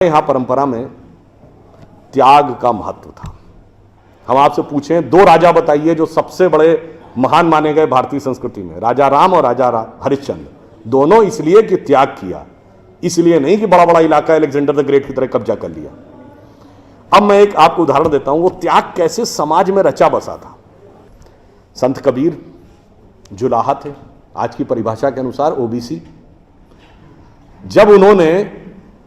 यहाँ परंपरा में त्याग का महत्व था। हम आपसे पूछें, दो राजा बताइए जो सबसे बड़े महान माने गए भारतीय संस्कृति में, राजा राम और राजा हरिश्चंद्र। दोनों इसलिए कि त्याग किया, इसलिए नहीं कि बड़ा बड़ा इलाका अलेक्जेंडर द ग्रेट की तरह कब्जा कर लिया। अब मैं एक आपको उदाहरण देता हूं, वो त्याग कैसे समाज में रचा बसा था। संत कबीर जुलाहा थे, आज की परिभाषा के अनुसार ओबीसी। जब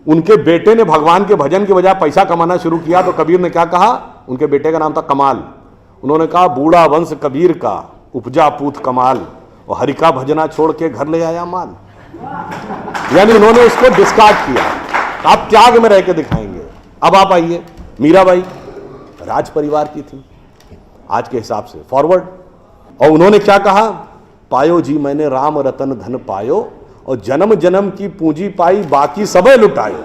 उनके बेटे ने भगवान के भजन के बजाय पैसा कमाना शुरू किया तो कबीर ने क्या कहा? उनके बेटे का नाम था कमाल। उन्होंने कहा, बूढ़ा वंश कबीर का उपजा पूत कमाल, और हरि का भजना छोड़ के घर ले आया माल। यानी उन्होंने उसको डिस्कार्ड किया। आप त्याग में रह के दिखाएंगे। अब आप आइए, मीराबाई राज परिवार की थी आज के हिसाब से, फॉरवर्ड। और उन्होंने क्या कहा? पायो जी मैंने राम रतन धन पायो, और जन्म जन्म की पूंजी पाई बाकी सबे लुटायो।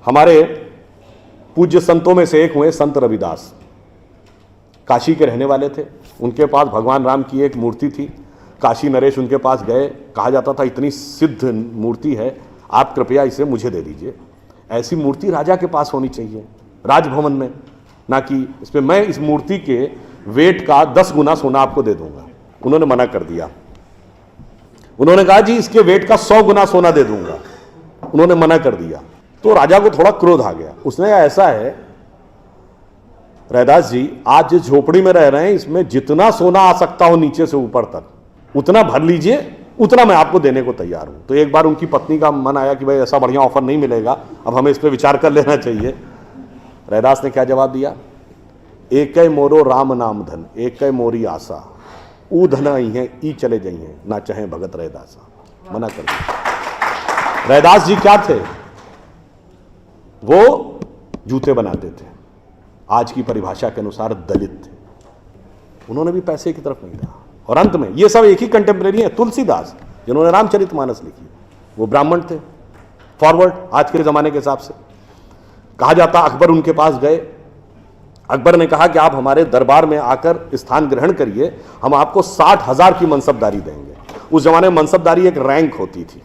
हमारे पूज्य संतों में से एक हुए संत रविदास, काशी के रहने वाले थे। उनके पास भगवान राम की एक मूर्ति थी। काशी नरेश उनके पास गए, कहा जाता था इतनी सिद्ध मूर्ति है, आप कृपया इसे मुझे दे दीजिए। ऐसी मूर्ति राजा के पास होनी चाहिए राजभवन में, ना कि इस पे मैं इस मूर्ति के वेट का 10 गुना सोना आपको दे दूंगा। उन्होंने मना कर दिया। उन्होंने कहा जी इसके वेट का 100 गुना सोना दे दूंगा। उन्होंने मना कर दिया। तो राजा को थोड़ा क्रोध आ गया। उसने कहा, ऐसा है रैदास जी, आज जिस झोपड़ी में रह रहे हैं इसमें जितना सोना आ सकता हो नीचे से ऊपर तक उतना भर लीजिए, उतना मैं आपको देने को तैयार हूं। तो एक बार उनकी पत्नी का मन आया कि भाई ऐसा बढ़िया ऑफर नहीं मिलेगा, अब हमें इस पर विचार कर लेना चाहिए। रैदास ने क्या जवाब दिया? एक मोरो राम नाम धन, एक मोरी आशा, ऊ धन आई है ई चले जाइए, ना चाहे भगत रैदासा। मना कर दिया। रैदास जी क्या थे? वो जूते बनाते थे, आज की परिभाषा के अनुसार दलित थे। उन्होंने भी पैसे की तरफ नहीं था। और अंत में ये सब एक ही कंटेम्परेरी है, तुलसीदास जिन्होंने रामचरितमानस लिखी, वो ब्राह्मण थे, फॉरवर्ड आज के जमाने के हिसाब से। कहा जाता अकबर उनके पास गए। अकबर ने कहा कि आप हमारे दरबार में आकर स्थान ग्रहण करिए, हम आपको 60,000 की मनसबदारी देंगे। उस जमाने में मनसबदारी एक रैंक होती थी।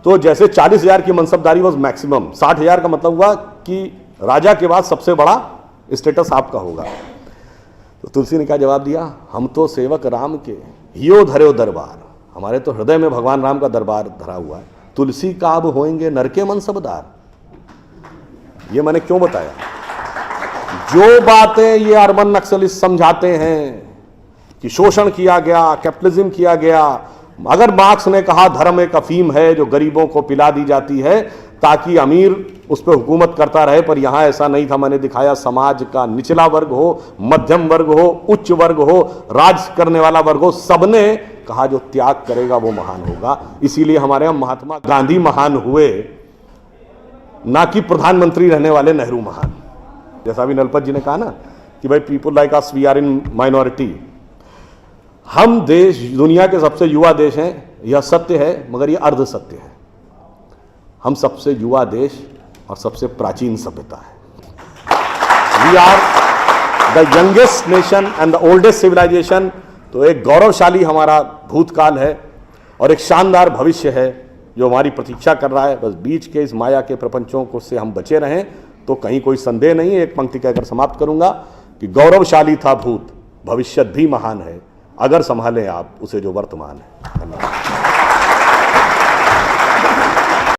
तो जैसे 40,000 की मनसबदारी वॉज मैक्सिमम, 60,000 का मतलब हुआ कि राजा के बाद सबसे बड़ा स्टेटस आपका होगा। तो तुलसी ने क्या जवाब दिया? हम तो सेवक राम के हियो धर्यो दरबार, हमारे तो हृदय में भगवान राम का दरबार धरा हुआ है। तुलसी का अब होएंगे नर के मनसबदार। ये मैंने क्यों बताया? जो बातें ये अर्बन नक्सलिस्ट समझाते हैं कि शोषण किया गया, कैपिटलिज्म किया गया, अगर मार्क्स ने कहा धर्म एक अफीम है जो गरीबों को पिला दी जाती है ताकि अमीर उस पर हुकूमत करता रहे, पर यहां ऐसा नहीं था। मैंने दिखाया समाज का निचला वर्ग हो, मध्यम वर्ग हो, उच्च वर्ग हो, राज करने वाला वर्ग हो, सबने कहा जो त्याग करेगा वो महान होगा। इसीलिए हमारे यहां महात्मा गांधी महान हुए, ना कि प्रधानमंत्री रहने वाले नेहरू महान। जैसा भी नलपत जी ने कहा ना कि भाई people like us we are in minority. हम देश दुनिया के सबसे युवा देश हैं, यह सत्य है, मगर यह अर्ध सत्य है। हम सबसे युवा देश और सबसे प्राचीन सभ्यता है। We are the youngest nation and the oldest civilisation. तो एक गौरवशाली हमारा भूतकाल है और एक शानदार भविष्य है जो हमारी प्रतीक्षा कर रहा है। बस बीच के इस माया के प्रपंचों को से हम बचे रहें तो कहीं कोई संदेह नहीं है। एक पंक्ति कहकर समाप्त करूंगा कि गौरवशाली था भूत, भविष्य भी महान है, अगर संभालें आप उसे जो वर्तमान है। धन्यवाद।